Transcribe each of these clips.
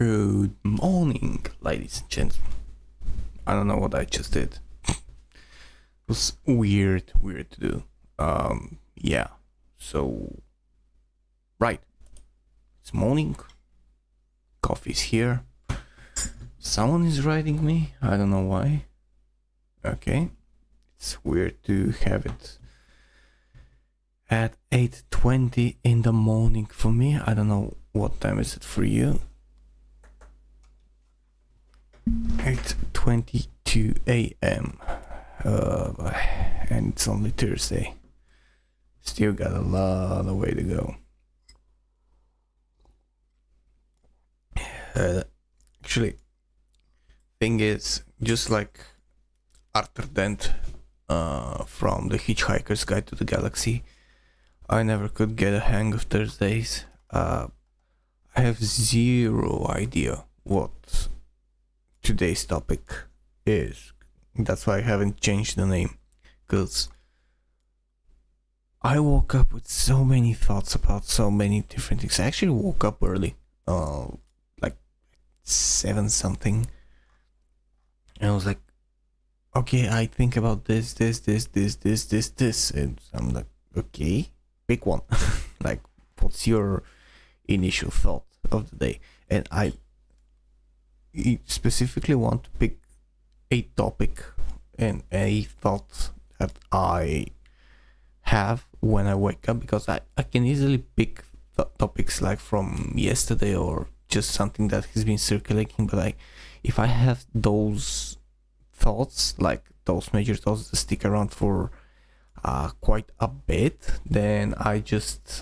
Good morning, ladies and gentlemen. I don't know what I just did. It was weird to do. Yeah. So, right. It's morning. Coffee's here. Someone is writing me. I don't know why. Okay. It's weird to have it at 8:20 in the morning for me. I don't know what time is it for you. 8:22 a.m. And it's only Thursday. Still got a lot of way to go. Actually, thing is, just like Arthur Dent from The Hitchhiker's Guide to the Galaxy, I never could get a hang of Thursdays. I have zero idea what today's topic is. That's why I haven't changed the name, because I woke up with so many thoughts about so many different things. I actually woke up early, like 7 something, and I was like, okay, I think about this, and I'm like, okay, pick one. Like, what's your initial thought of the day? And I specifically want to pick a topic and a thought that I have when I wake up, because I can easily pick topics like from yesterday or just something that has been circulating, but if I have those thoughts, like those major thoughts that stick around for quite a bit, then I just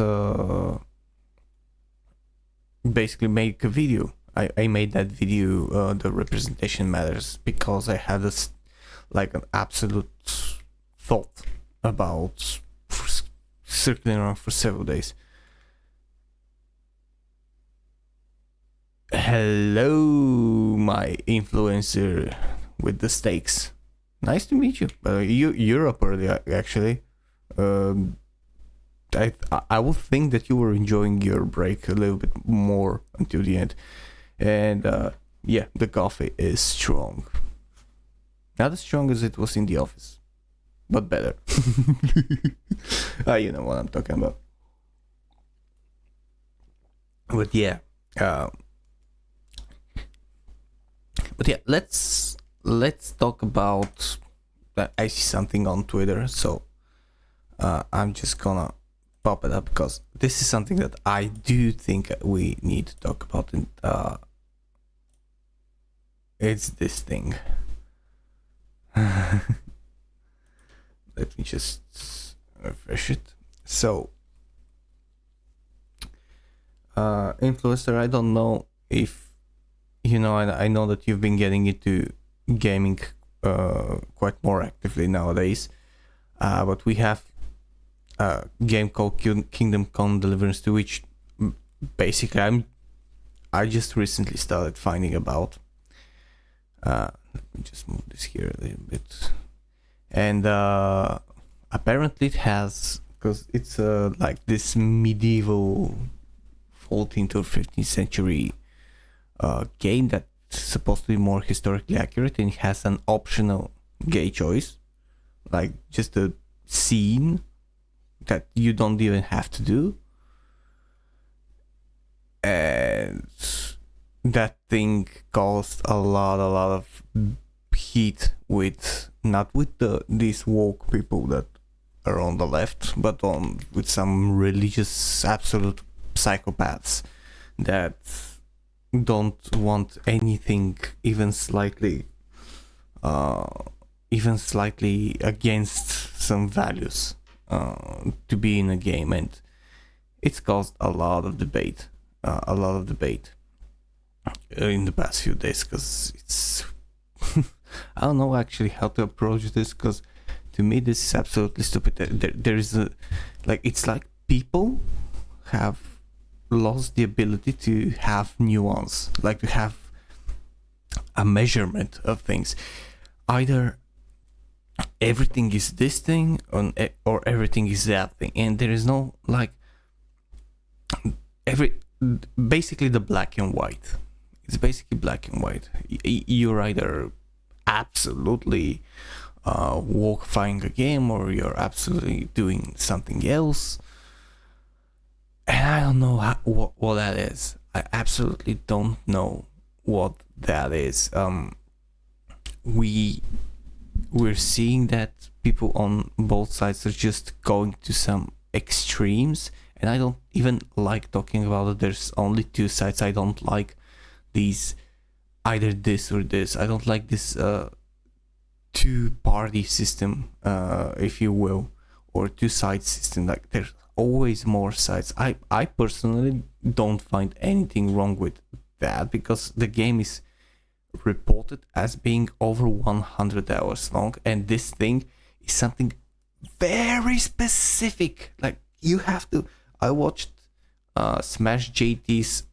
basically make a video. I made that video, the representation matters, because I had this like an absolute thought about circling around for several days. Hello, my influencer with the stakes. Nice to meet you. You're up early, actually. I would think that you were enjoying your break a little bit more until the end. And yeah, the coffee is strong. Not as strong as it was in the office, but better. You know what I'm talking about. But yeah, let's talk about that. I see something on Twitter, so I'm just gonna pop it up, because this is something that I do think we need to talk about, and it's this thing. Let me just refresh it. So, influencer, I don't know if you know. I know that you've been getting into gaming quite more actively nowadays, but we have a game called Kingdom Come Deliverance 2, which basically I just recently started finding about. Let me just move this here a little bit. And apparently it has, because it's like this medieval 14th or 15th century game that's supposed to be more historically accurate, and it has an optional gay choice, like just a scene that you don't even have to do. And that thing caused a lot of heat with, not with these woke people that are on the left, but with some religious absolute psychopaths that don't want anything even slightly against some values to be in a game, and it's caused a lot of debate in the past few days, because it's I don't know actually how to approach this, because to me this is absolutely stupid. There is it's like people have lost the ability to have nuance, like to have a measurement of things. Either everything is this thing or everything is that thing, and there is no basically the black and white. It's basically black and white. You're either absolutely walkifying a game, or you're absolutely doing something else. And I don't know what that is. I absolutely don't know what that is. We're seeing that people on both sides are just going to some extremes, and I don't even like talking about it. There's only two sides. I don't like these, either this or this. I don't like this two-party system, if you will, or two-side system. Like, there's always more sides. I personally don't find anything wrong with that, because the game is reported as being over 100 hours long, and this thing is something very specific. Like, you have to... I watched Smash JT's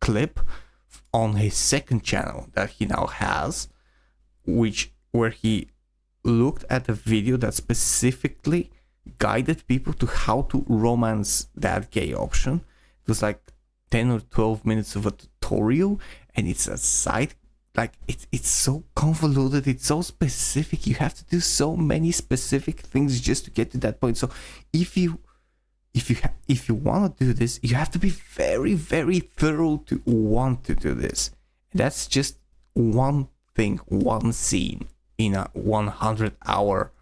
clip on his second channel that he now has, where he looked at a video that specifically guided people to how to romance that gay option. It was like 10 or 12 minutes of a tutorial, and it's a site, like, it's so convoluted, it's so specific. You have to do so many specific things just to get to that point. So if you want to do this, you have to be very, very thorough to want to do this. And that's just one thing, one scene in a 100-hour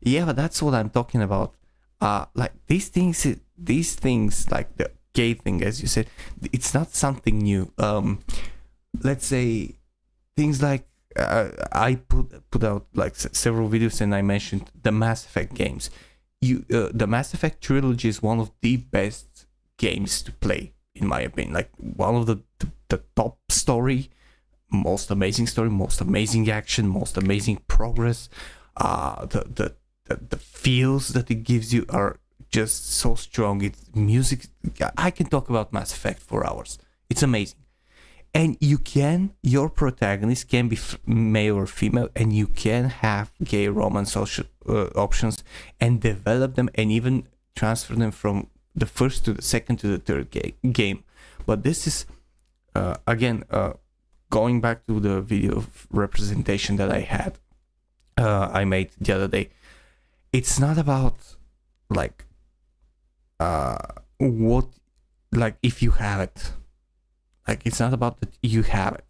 yeah, but that's what I'm talking about. Like, these things, like the gay thing, as you said, it's not something new. Let's say things like I put out like several videos, and I mentioned the Mass Effect games. The Mass Effect trilogy is one of the best games to play, in my opinion. Like, one of the top story, most amazing action, most amazing progress. The feels that it gives you are just so strong. It's music. I can talk about Mass Effect for hours. It's amazing. And your protagonist can be male or female, and you can have gay romance options and develop them, and even transfer them from the first to the second to the third game. But this is, again, going back to the video of representation that I made the other day. It's not about like what, like, if you have it. Like, it's not about that you have it.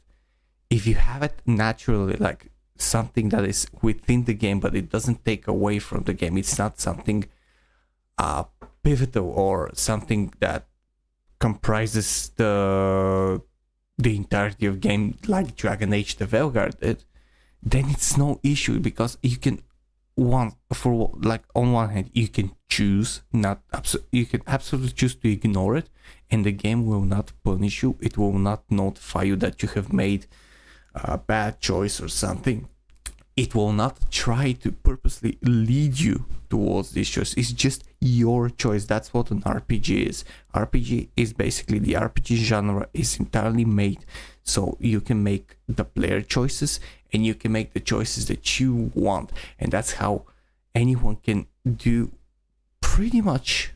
If you have it naturally, like something that is within the game, but it doesn't take away from the game. It's not something pivotal or something that comprises the entirety of game, like Dragon Age the Veilguard did. Then it's no issue, because you can on one hand, you can choose you can absolutely choose to ignore it, and the game will not punish you. It will not notify you that you have made a bad choice or something. It will not try to purposely lead you towards this choice. It's just your choice. That's what an RPG is. RPG is basically, the RPG genre is entirely made so you can make the player choices, and you can make the choices that you want. And that's how anyone can do pretty much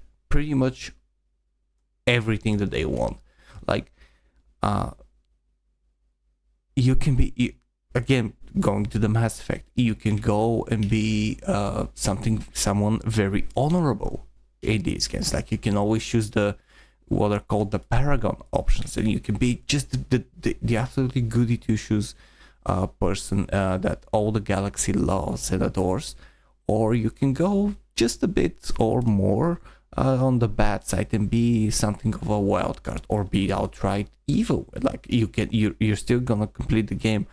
everything that they want. Like, you can be, again, going to the Mass Effect, you can go and be someone very honorable in these games. Like, you can always choose what are called the Paragon options, and you can be just the absolutely goody two shoes person that all the galaxy loves and adores. Or you can go just a bit or more on the bad side and be something of a wild card, or be outright evil. Like, you're still gonna complete the game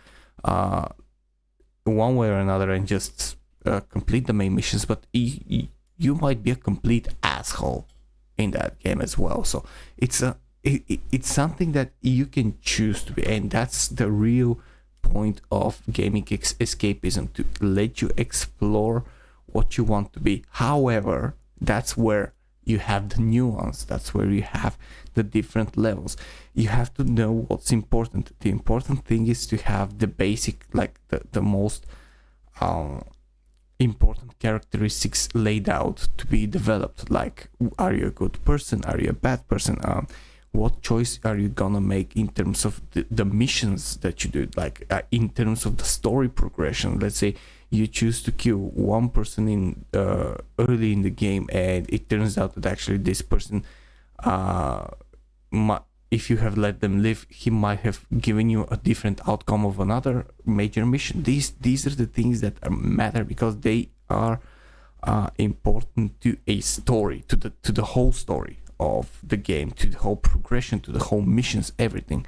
one way or another and just complete the main missions, but you might be a complete asshole in that game as well. So it's something that you can choose to be, and that's the real point of gaming escapism, to let you explore what you want to be. However, that's where you have the nuance, that's where you have the different levels. You have to know what's important. The important thing is to have the basic, like the most important characteristics laid out to be developed, like are you a good person, are you a bad person, what choice are you gonna make in terms of the missions that you do, like in terms of the story progression. Let's say you choose to kill one person in early in the game, and it turns out that actually this person, if you have let them live, he might have given you a different outcome of another major mission. These are the things that matter, because they are important to a story, to the whole story of the game, to the whole progression, to the whole missions, everything.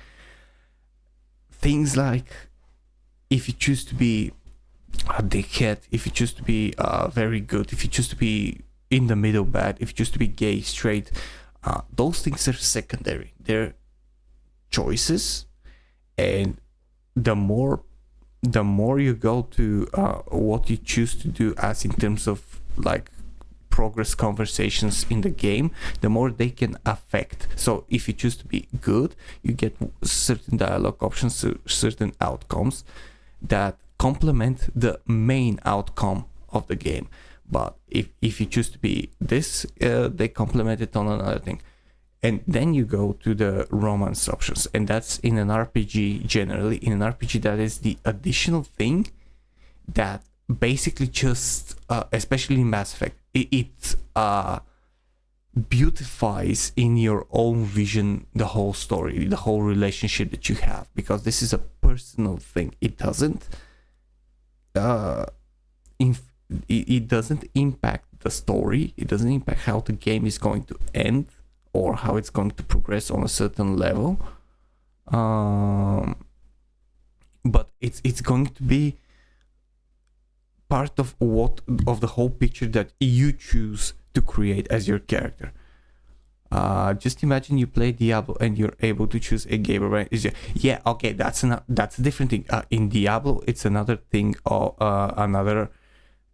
Things like, if you choose to be a dickhead, if you choose to be very good, if you choose to be in the middle bad, if you choose to be gay, straight, those things are secondary. They're choices, and the more you go to what you choose to do, as in terms of like progress conversations in the game, the more they can affect. So if you choose to be good, you get certain dialogue options, certain outcomes that complement the main outcome of the game. But if you choose to be this, they complement it on another thing. And then you go to the romance options, and that's in an RPG. Generally in an RPG, that is the additional thing that basically just especially in Mass Effect, it beautifies in your own vision the whole story, the whole relationship that you have, because this is a personal thing. It doesn't it doesn't impact the story, it doesn't impact how the game is going to end or how it's going to progress on a certain level, but it's going to be part of the whole picture that you choose to create as your character. Just imagine you play Diablo and you're able to choose a gamer, right? Yeah, okay, that's a different thing. In Diablo, it's another thing, or another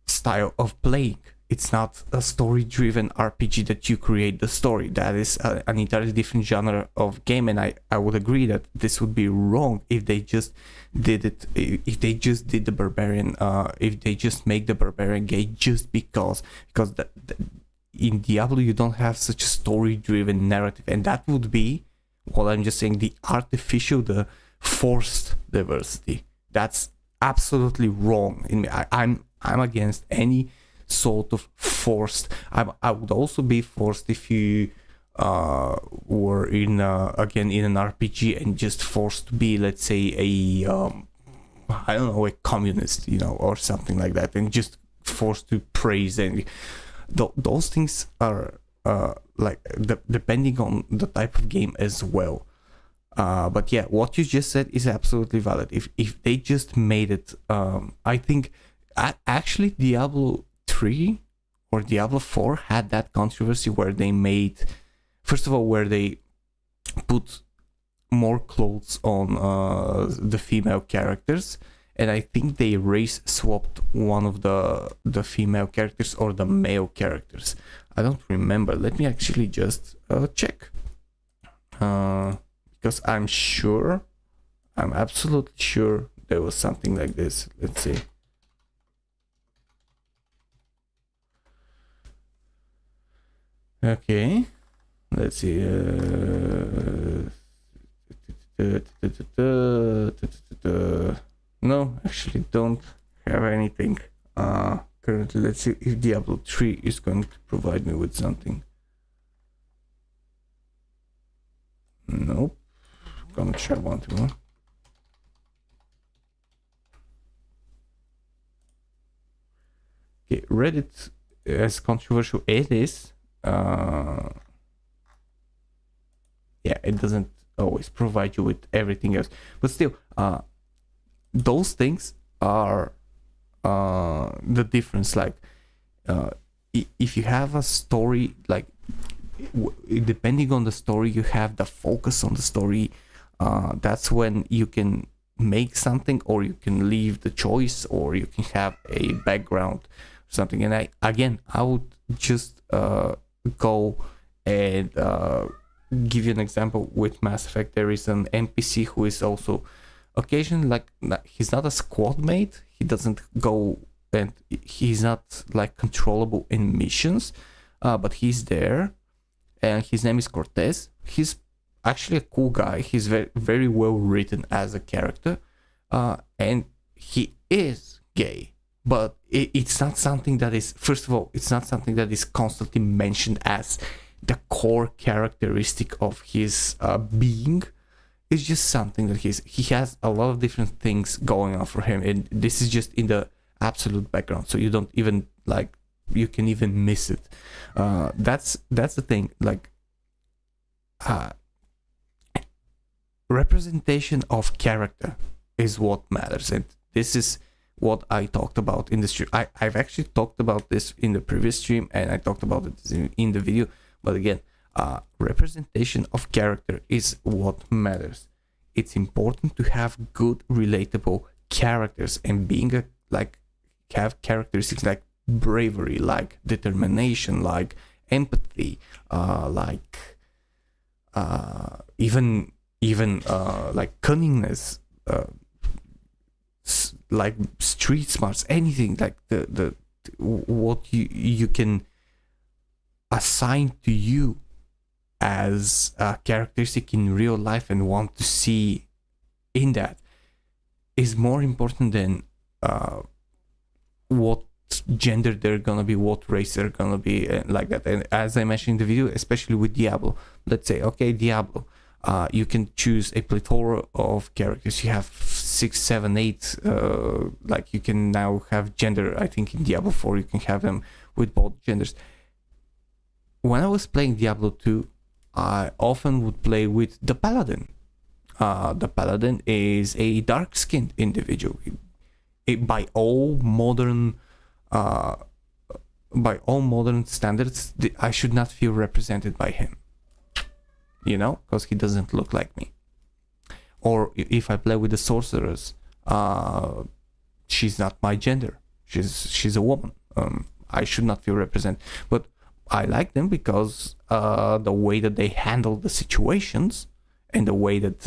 style of playing. It's not a story-driven RPG that you create the story. That is an entirely different genre of game, and I would agree that this would be wrong if they just did it. If they just did the barbarian, if they just make the barbarian gay just because in Diablo you don't have such a story-driven narrative, and that would be, well, I'm just saying, the artificial, the forced diversity. That's absolutely wrong. I'm against any sort of forced. I would also be forced if you were in again in an RPG and just forced to be, let's say, a I don't know, a communist, or something like that, and just forced to praise. And those things are depending on the type of game as well. But yeah, what you just said is absolutely valid. If they just made it, I think actually Diablo 3 or Diablo 4 had that controversy where they made, first of all, where they put more clothes on the female characters, and I think they race swapped one of the female characters or the male characters. I don't remember. Let me actually just check, because I'm absolutely sure there was something like this. Let's see. Okay, let's see. No, actually don't have anything currently. Let's see if Diablo 3 is going to provide me with something. Nope. Gonna try one more. Okay, Reddit, as controversial it is, yeah, it doesn't always provide you with everything else, but still, those things are the difference. Like, if you have a story, like, depending on the story, you have the focus on the story, that's when you can make something, or you can leave the choice, or you can have a background or something. And I would just go and give you an example. With Mass Effect, there is an NPC who is also occasionally, like, he's not a squad mate, he doesn't go and he's not like controllable in missions, but he's there, and his name is Cortez. He's actually a cool guy. He's very, very well written as a character, and he is gay, but it's not something that is, first of all, it's not something that is constantly mentioned as the core characteristic of his being. It's just something that he has a lot of different things going on for him, and this is just in the absolute background, so you don't even like, you can even miss it. That's the thing, like representation of character is what matters, and this is what I talked about in the stream. I've actually talked about this in the previous stream, and I talked about it in the video, but again, representation of character is what matters. It's important to have good relatable characters, and being have characteristics like bravery, like determination, like empathy, even like cunningness, like street smarts, anything like the what you can assign to you as a characteristic in real life and want to see in that is more important than what gender they're gonna be, what race they're gonna be, like that. And as I mentioned in the video, especially with Diablo, let's say, okay, Diablo, you can choose a plethora of characters. You have 6, 7, 8, like you can now have gender. I think in Diablo 4 you can have them with both genders. When I was playing Diablo 2, I often would play with the Paladin. The Paladin is a dark-skinned individual. By all modern standards, I should not feel represented by him, you know, because he doesn't look like me. Or if I play with the sorceress, she's not my gender. She's a woman. I should not feel represented. But I like them because the way that they handle the situations, and the way that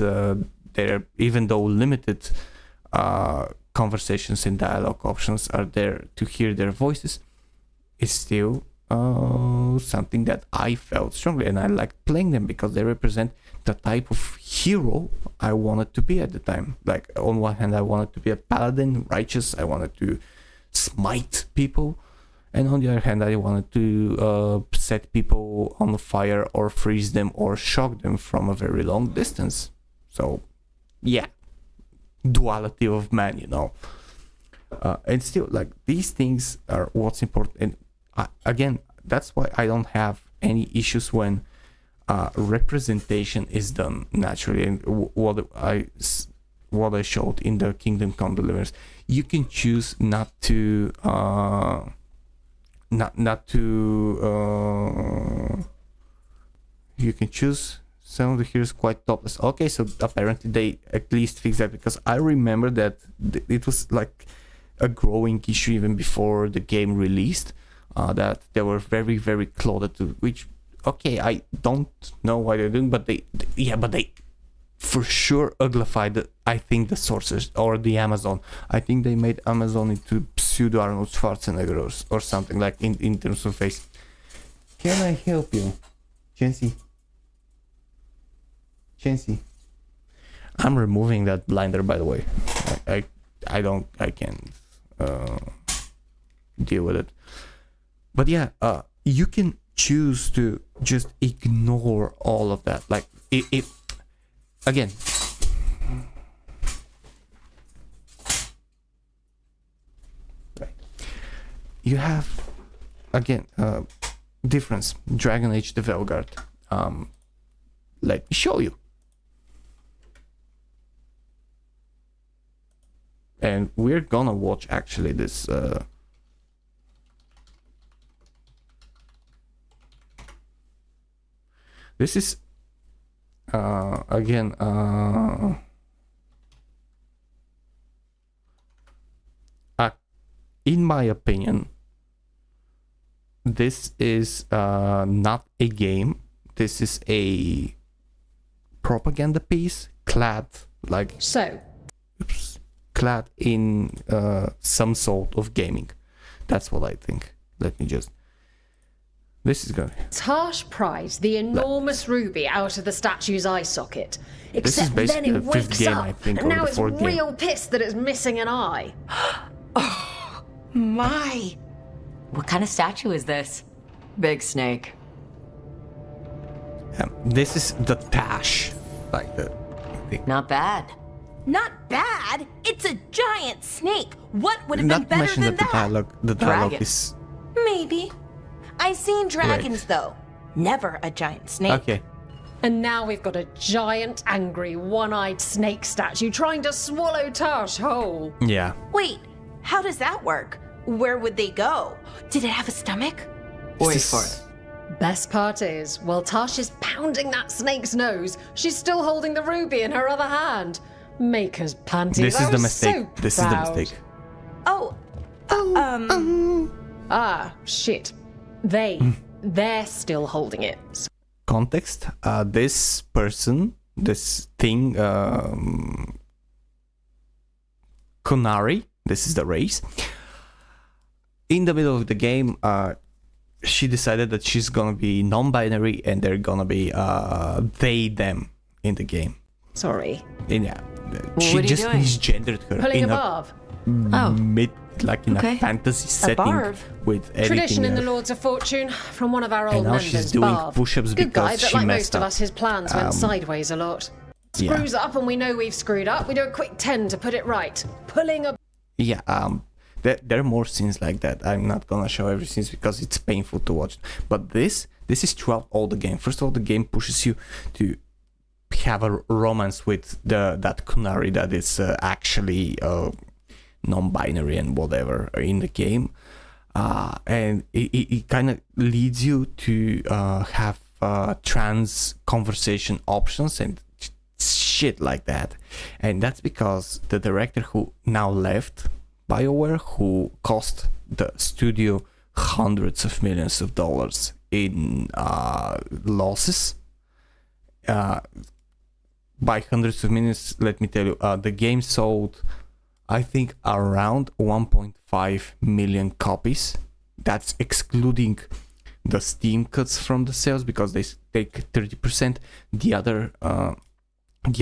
they're, even though limited conversations and dialogue options are there to hear their voices, is still something that I felt strongly, and I liked playing them because they represent the type of hero I wanted to be at the time. Like, on one hand, I wanted to be a paladin, righteous. I wanted to smite people, and on the other hand, I wanted to set people on fire or freeze them or shock them from a very long distance. So, yeah, duality of man, you know. And still, like, these things are what's important. And again, that's why I don't have any issues when representation is done naturally. And what I showed in the Kingdom Come Deliverance, you can choose not to you can choose some of the heroes quite topless. Okay, so apparently they at least fixed that, because I remember that it was like a growing issue even before the game released, that they were very, very clothed, which, okay, I don't know why they're doing, but they for sure uglified, I think, the sorcerers or the Amazon. I think they made Amazon into pseudo Arnold Schwarzenegger or something, like in terms of face. Can I help you, Chancy? I'm removing that blinder, by the way. I can't deal with it. But yeah, you can choose to just ignore all of that. Like, it again, right, you have, again, difference. Dragon Age the Velgard. Let me show you. And we're gonna watch actually this this is again in my opinion, this is not a game. This is a propaganda piece clad like, so, oops, clad in some sort of gaming. That's what I think. Let me just... This is good. Tash pried the enormous ruby out of the statue's eye socket. This is Except then basically it the fifth wakes game, up, I think, and or now the it's fourth game. real pissed that it's missing an eye. My. What kind of statue is this? Big snake. This is the Tash. Like the thing. Not bad. Not bad. It's a giant snake. What would have been Not better mention than that the dialogue Dragon. is... Maybe. I've seen dragons, though. Never a giant snake. Okay. And now we've got a giant, angry, one-eyed snake statue trying to swallow Tash whole. Yeah. Wait, how does that work? Where would they go? Did it have a stomach? Wait for it. Best part is, while Tash is pounding that snake's nose, she's still holding the ruby in her other hand. Maker's panties. This is I the was mistake. so This is the proud. mistake. Oh, Ah, shit. They're still holding it. Context. This person, this thing, Kunari, this is the race. In the middle of the game, she decided that she's gonna be non-binary and they're gonna be they, them in the game. Sorry. And yeah, What she are you just doing? misgendered her Pulling in a a barb. in Okay. a fantasy setting barb. with editing. Tradition in the her. Lords of Fortune from one of our old now members, she's doing Barb. push-ups Good guy, because but she like messed most of up. us, his plans went sideways a lot. Yeah. Screws up and we know we've screwed up. We do a quick 10 to put it right. Pulling a... Yeah, there are more scenes like that. I'm not gonna show every scene because it's painful to watch. But this is throughout all the game. First of all, the game pushes you to have a romance with that Kunari that is actually non-binary and whatever in the game, and it kind of leads you to have trans conversation options and shit like that. And that's because the director who now left BioWare, who cost the studio hundreds of millions of dollars in losses, by hundreds of millions, let me tell you, the game sold, I think, around 1.5 million copies. That's excluding the Steam cuts from the sales because they take 30%. The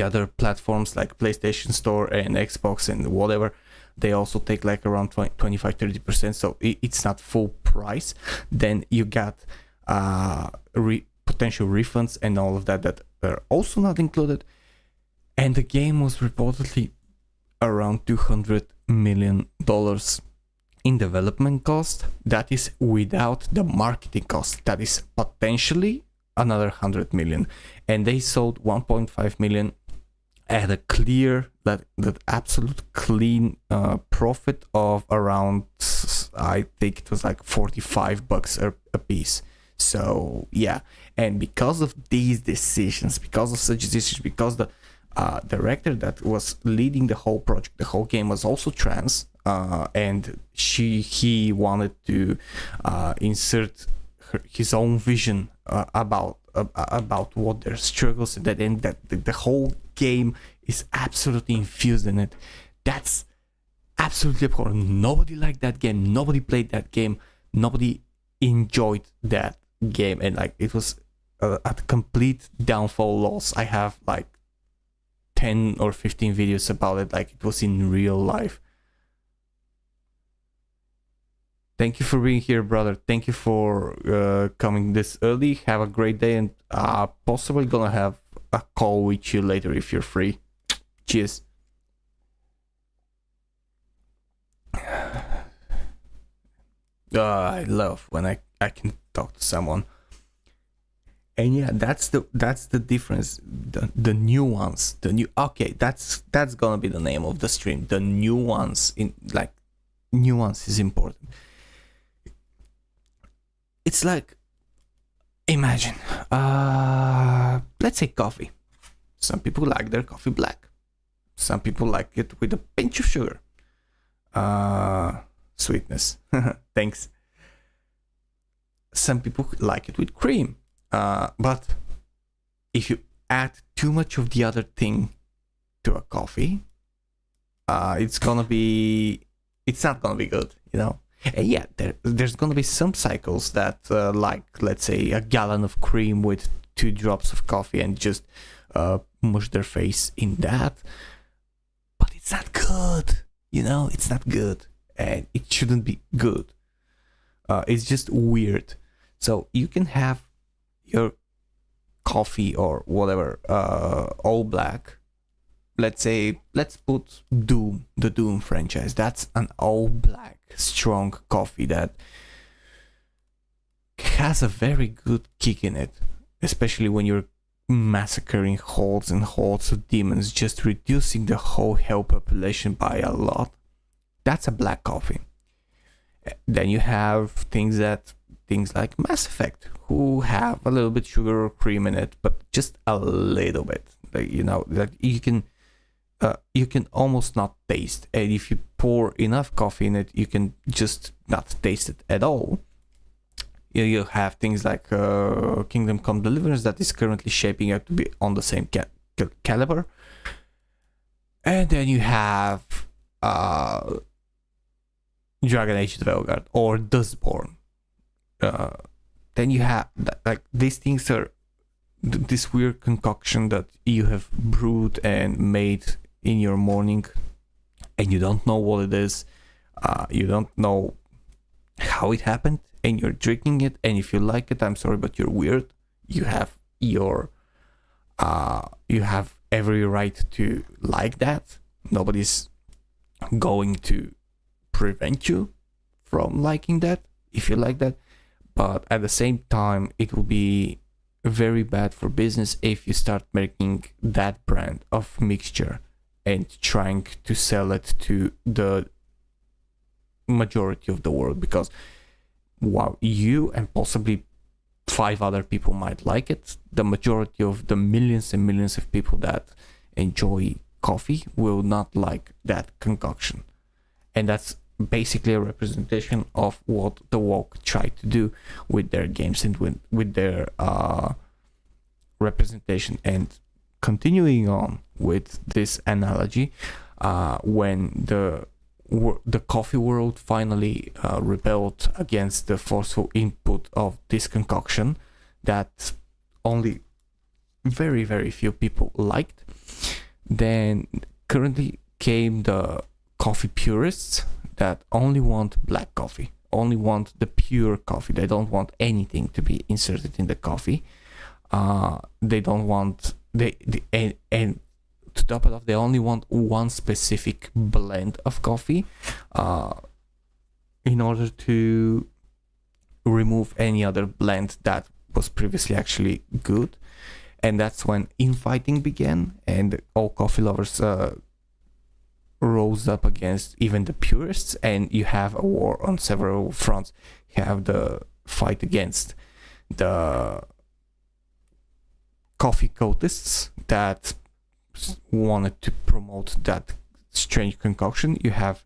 other platforms like PlayStation Store and Xbox and whatever, they also take like around 25-30%. So it's not full price. Then you got potential refunds and all of that are also not included. And the game was reportedly around $200 million in development cost. That is without the marketing cost. That is potentially another 100 million. And they sold 1.5 million at a clear, that absolute clean profit of around, I think it was like $45 a piece. So yeah, and because of these decisions, because of such decisions, because the director that was leading the whole project, the whole game, was also trans, and he wanted to insert his own vision about what their struggles and that the whole game is absolutely infused in it. That's absolutely abhorrent. Nobody liked that game. Nobody played that game. Nobody enjoyed that game, and like it was a complete downfall loss. I have like 10 or 15 videos about it, like it was in real life. Thank you for being here, brother. Thank you for coming this early. Have a great day, and possibly gonna have a call with you later if you're free. Cheers. I love when I can talk to someone. And yeah, that's the difference, the nuance, okay, that's gonna be the name of the stream. The nuance nuance is important. It's like, imagine, let's say coffee. Some people like their coffee black. Some people like it with a pinch of sugar. Sweetness. Thanks. Some people like it with cream. But if you add too much of the other thing to a coffee, it's not gonna be good, you know. And yeah, there's gonna be some cycles that like, let's say, a gallon of cream with 2 drops of coffee and just mush their face in that. But it's not good, you know. It's not good, and it shouldn't be good. It's just weird. So you can have your coffee or whatever all black. Let's put the Doom franchise. That's an all black strong coffee that has a very good kick in it, especially when you're massacring hordes and hordes of demons, just reducing the whole hell population by a lot. That's a black coffee. Then you have things like Mass Effect, who have a little bit sugar or cream in it, but just a little bit. Like, you know, that you can almost not taste. And if you pour enough coffee in it, you can just not taste it at all. You have things like Kingdom Come Deliverance that is currently shaping up to be on the same caliber. And then you have Dragon Age the Vanguard or Dustborn. Then you have like these things are this weird concoction that you have brewed and made in your morning, and you don't know what it is. You don't know how it happened, and you're drinking it. And if you like it, I'm sorry, but you're weird. You have you have every right to like that. Nobody's going to prevent you from liking that if you like that. But at the same time, it will be very bad for business if you start making that brand of mixture and trying to sell it to the majority of the world, because while you and possibly 5 other people might like it, the majority of the millions and millions of people that enjoy coffee will not like that concoction. And that's basically a representation of what the woke try to do with their games and with their representation. And continuing on with this analogy, when the coffee world finally rebelled against the forceful input of this concoction that only very, very few people liked, then currently came the coffee purists that only want black coffee, only want the pure coffee. They don't want anything to be inserted in the coffee. They don't want and to top it off, they only want one specific blend of coffee in order to remove any other blend that was previously actually good. And that's when infighting began, and all coffee lovers rose up against even the purists, and you have a war on several fronts. You have the fight against the coffee cultists that wanted to promote that strange concoction. You have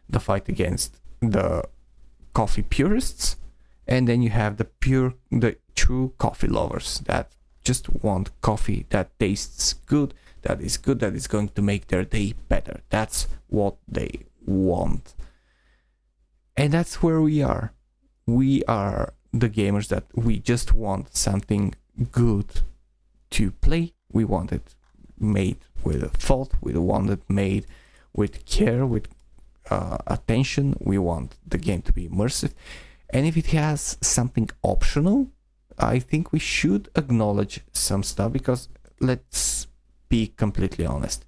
the fight against the coffee purists, and then you have the true coffee lovers that just want coffee that tastes good, that is going to make their day better. That's what they want. And that's where we are. We are the gamers that we just want something good to play. We want it made with thought. We want it made with care, with attention. We want the game to be immersive. And if it has something optional, I think we should acknowledge some stuff, because let's be completely honest.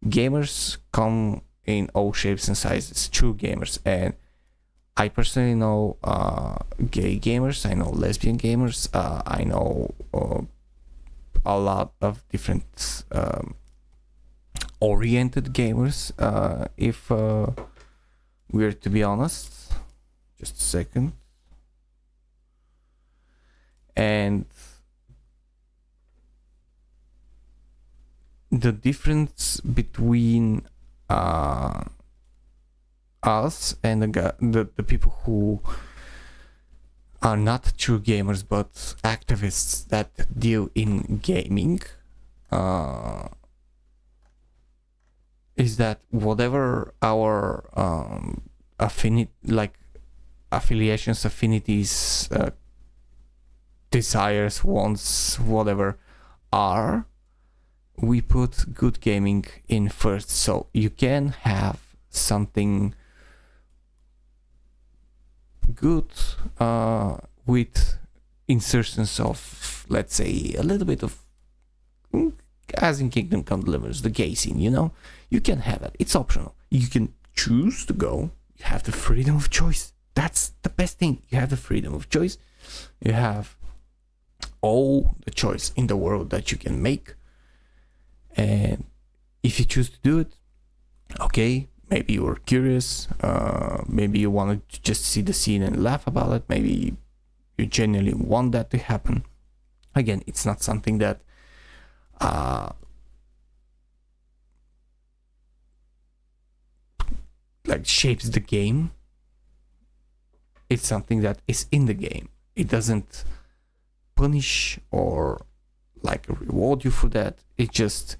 Gamers come in all shapes and sizes, true gamers. And I personally know gay gamers, I know lesbian gamers, I know a lot of different oriented gamers, if we're to be honest. Just a second. And the difference between us and the people who are not true gamers but activists that deal in gaming is that whatever our affiliations, affinities, desires, wants, whatever are, we put good gaming in first. So you can have something good with insertions of, let's say, a little bit of, as in Kingdom Come Deliverance, the gay scene, you know? You can have it. It's optional. You can choose to go. You have the freedom of choice. That's the best thing. You have the freedom of choice. You have all the choice in the world that you can make. And if you choose to do it, okay, maybe you're curious, maybe you want to just see the scene and laugh about it, maybe you genuinely want that to happen. Again, it's not something that like shapes the game. It's something that is in the game. It doesn't punish or like reward you for that. It just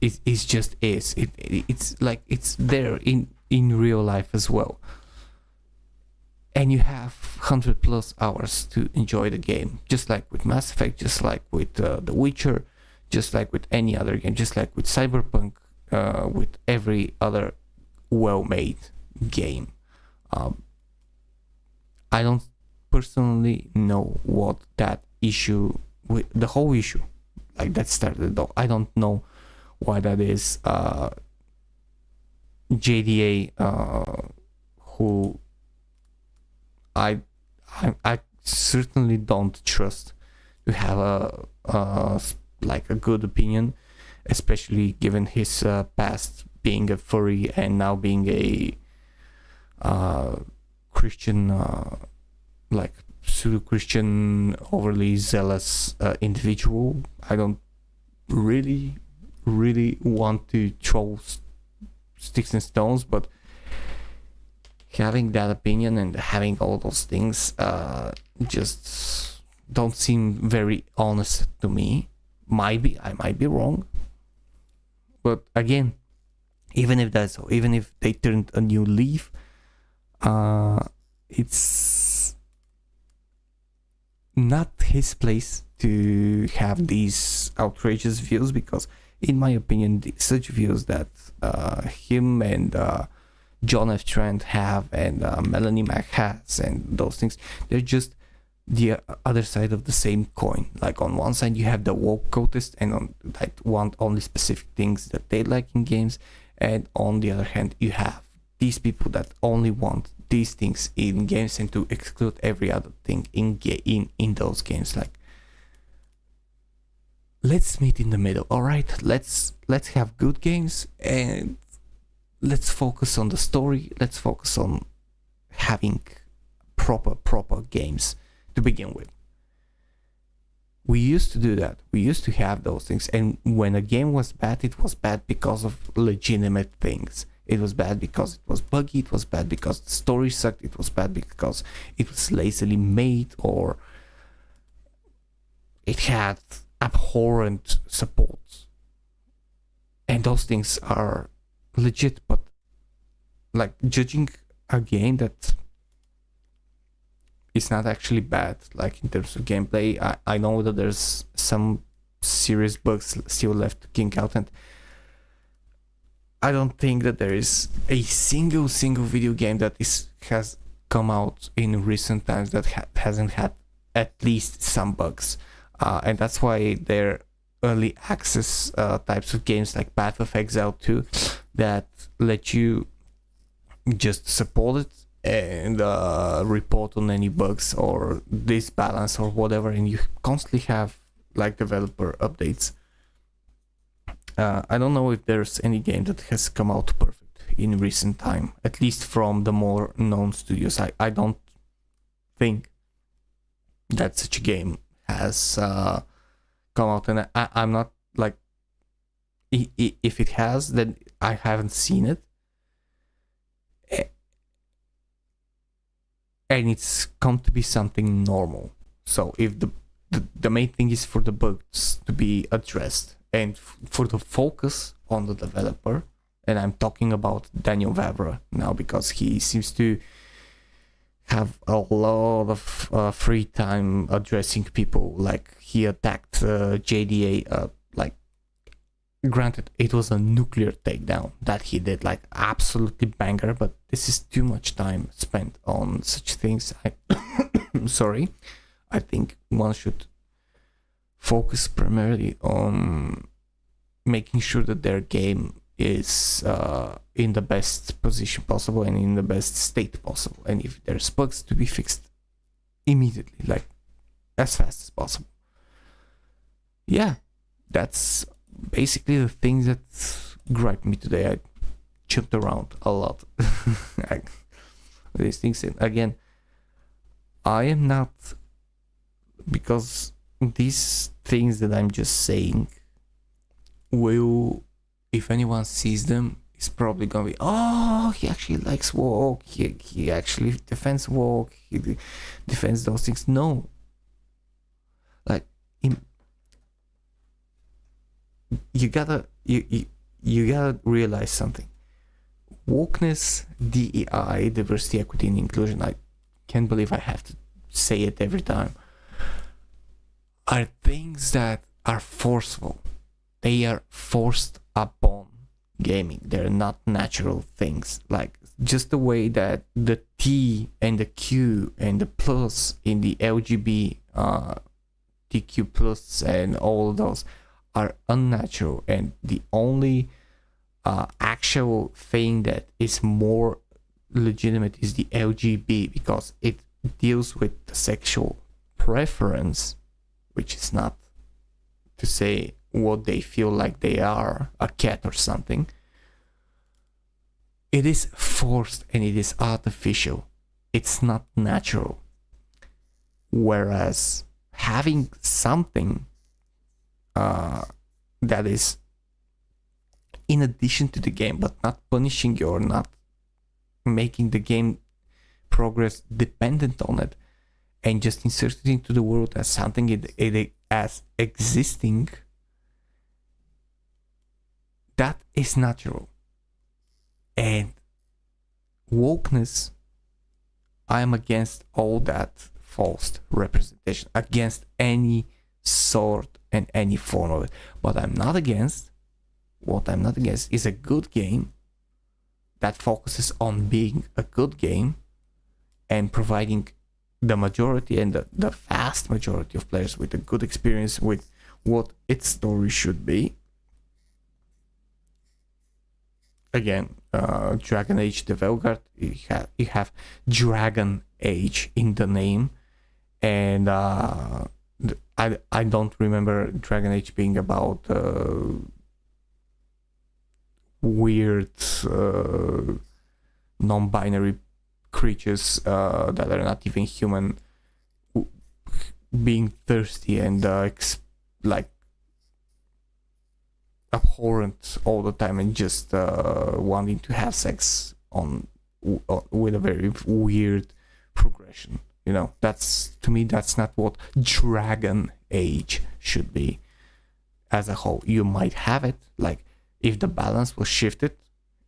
it's just is. It's like it's there in real life as well. And you have 100+ hours to enjoy the game, just like with Mass Effect, just like with The Witcher, just like with any other game, just like with Cyberpunk, with every other well-made game. I don't personally know what that issue, with the whole issue, like that started though. I don't know why that is. JDA, who I certainly don't trust to have a good opinion, especially given his past being a furry and now being a Christian, like pseudo-Christian, overly zealous individual. I don't really want to throw sticks and stones, but having that opinion and having all those things just don't seem very honest to me. I might be wrong, but again, even if that's so, even if they turned a new leaf, it's not his place to have these outrageous views, because in my opinion, such views that him and John F. Trent have and Melanie Mac has and those things, they're just the other side of the same coin. Like on one side you have the woke cultists and that want only specific things that they like in games, and on the other hand you have these people that only want these things in games and to exclude every other thing in those games. Like, let's meet in the middle, all right? Let's have good games and let's focus on the story. Let's focus on having proper games to begin with. We used to do that. We used to have those things, and when a game was bad, it was bad because of legitimate things. It was bad because it was buggy. It was bad because the story sucked. It was bad because it was lazily made, or it had abhorrent support. And those things are legit, but like judging a game that is not actually bad, like in terms of gameplay, I know that there's some serious bugs still left to kink out, and I don't think that there is a single video game that has come out in recent times that hasn't had at least some bugs, and that's why their early access types of games like Path of Exile 2 that let you just support it and report on any bugs or disbalance or whatever, and you constantly have like developer updates. I don't know if there's any game that has come out perfect in recent time, at least from the more known studios. I don't think that such a game has come out, and I'm not like, if it has, then I haven't seen it, and it's come to be something normal. So if the main thing is for the bugs to be addressed and for the focus on the developer, And I'm talking about Daniel Vavra now, because he seems to have a lot of free time addressing people. Like, he attacked JDA, like, granted, it was a nuclear takedown that he did, like, absolutely banger, but this is too much time spent on such things. Sorry. I think one should focus primarily on making sure that their game is in the best position possible and in the best state possible. And if there's bugs, to be fixed immediately, like as fast as possible. Yeah, that's basically the things that gripe me today. I jumped around a lot. These things, and again, I am not, because these things that I'm just saying will, if anyone sees them, it's probably gonna be, oh, he actually likes walk, he actually defends walk, he defends those things. No, like, you gotta realize something. Wokeness, DEI, diversity, equity, and inclusion, I can't believe I have to say it every time, are things that are forceful. They are forced upon gaming. They're not natural things. Like, just the way that the T and the Q and the plus in the LGB, TQ plus and all of those are unnatural, and the only actual thing that is more legitimate is the LGB, because it deals with the sexual preference, which is not to say what they feel like they are, a cat or something. It is forced and it is artificial. It's not natural. Whereas having something that is in addition to the game, but not punishing you or not making the game progress dependent on it, and just insert it into the world as something as existing, that is natural. And wokeness, I am against all that false representation, against any sort and any form of it. What I'm not against is a good game that focuses on being a good game and providing the majority and the vast majority of players with a good experience with what its story should be. Again, Dragon Age the Velgard, you have Dragon Age in the name, and I don't remember Dragon Age being about weird non-binary creatures that are not even human being thirsty and like abhorrent all the time and just wanting to have sex with a very weird progression. You know, that's, to me, that's not what Dragon Age should be as a whole. You might have it, like, if the balance was shifted,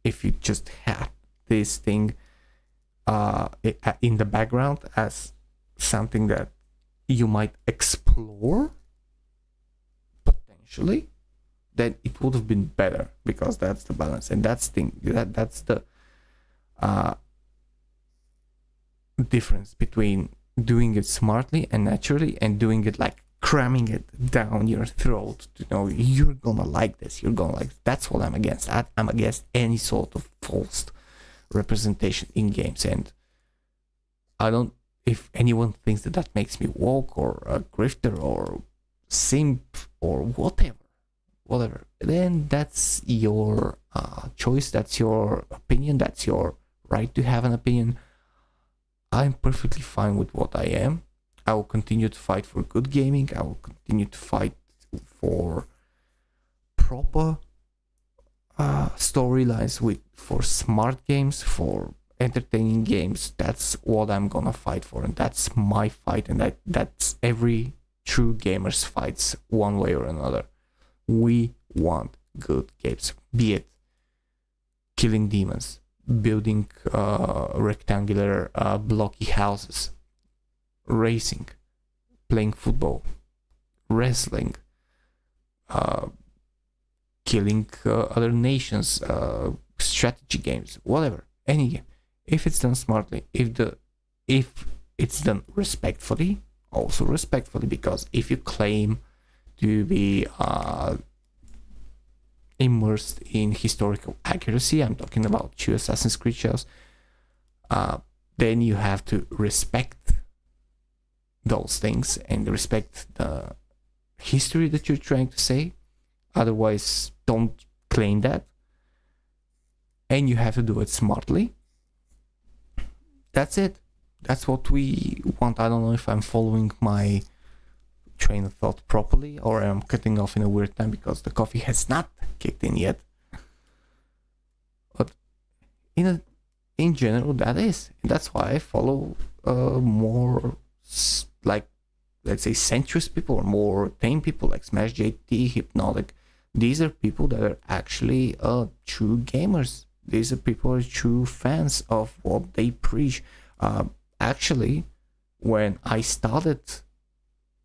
if you just had this thing in the background as something that you might explore potentially, then it would have been better, because that's the balance, and that's the difference between doing it smartly and naturally and doing it like cramming it down your throat to know you're gonna like this, that's what I'm against. I'm against any sort of false representation in games, and I don't, if anyone thinks that makes me woke or a grifter or simp or whatever, then that's your choice, that's your opinion, that's your right to have an opinion. I'm perfectly fine with what I am. I will continue to fight for good gaming. I will continue to fight for proper storylines, for smart games, for entertaining games. That's what I'm gonna fight for, and that's my fight, and that's every true gamer's fights one way or another. We want good games, be it killing demons, building rectangular blocky houses, racing, playing football, wrestling, killing other nations, strategy games, whatever, any game. If it's done smartly, if it's done respectfully, also respectfully, because if you claim to be immersed in historical accuracy, I'm talking about 2 Assassin's Creed shows, then you have to respect those things and respect the history that you're trying to say. Otherwise, don't claim that. And you have to do it smartly. That's it. That's what we want. I don't know if I'm following my train of thought properly or I'm cutting off in a weird time because the coffee has not kicked in yet. But in general, that is. And that's why I follow more like, let's say, centrist people or more tame people like Smash JT, Hypnotic. These are people that are actually true gamers. These are people who are true fans of what they preach. Actually, when I started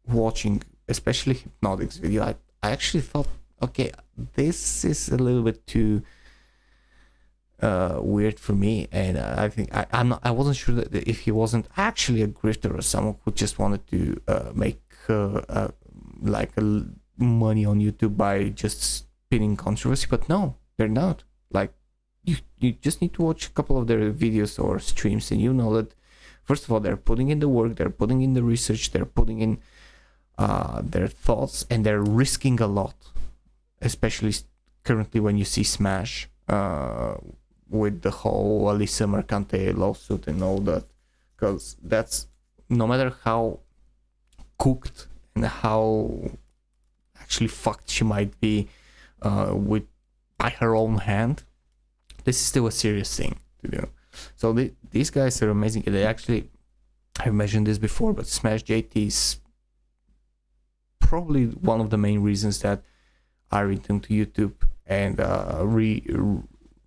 watching, especially Hypnotic's video, I actually thought, okay, this is a little bit too weird for me, and I think I wasn't sure that if he wasn't actually a grifter or someone who just wanted to make like money on YouTube by just spinning controversy. But no, they're not. Like, you just need to watch a couple of their videos or streams, and you know that first of all, they're putting in the work, they're putting in the research, they're putting in their thoughts, and they're risking a lot, especially currently when you see Smash with the whole Alisa Mercante lawsuit and all that. Because that's, no matter how cooked and how actually fucked she might be with by her own hand, this is still a serious thing to do. So these guys are amazing. They actually, I've mentioned this before, but Smash JT is probably one of the main reasons that I returned to YouTube and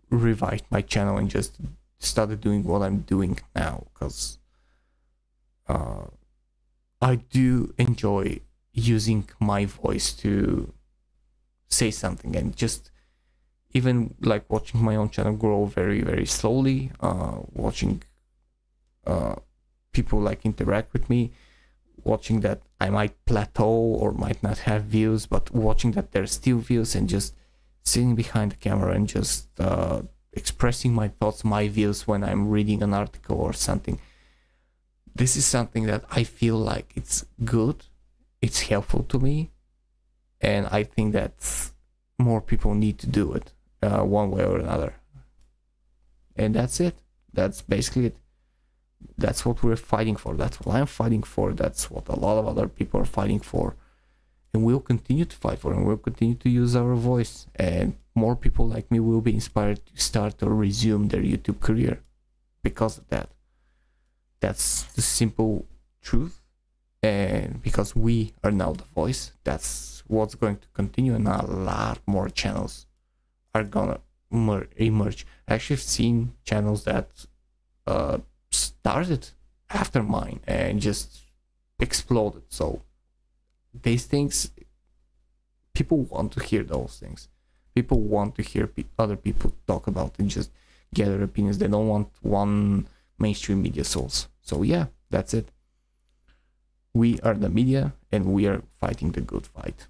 revived my channel and just started doing what I'm doing now. Because I do enjoy using my voice to say something, and just even like watching my own channel grow very, very slowly, watching people like interact with me, watching that I might plateau or might not have views, but watching that there's still views, and just sitting behind the camera and just expressing my thoughts, my views when I'm reading an article or something. This is something that I feel like it's good, it's helpful to me, and I think that more people need to do it one way or another. And that's it. That's basically it. That's what we're fighting for. That's what I'm fighting for. That's what a lot of other people are fighting for. And we'll continue to fight for it. And we'll continue to use our voice. And more people like me will be inspired to start or resume their YouTube career because of that. That's the simple truth. And because we are now the voice, that's what's going to continue. And a lot more channels are gonna emerge. Actually, I've seen channels that started after mine and just exploded. So these things, people want to hear those things. People want to hear other people talk about and just get their opinions. They don't want one mainstream media source. So yeah, that's it. We are the media, and we are fighting the good fight.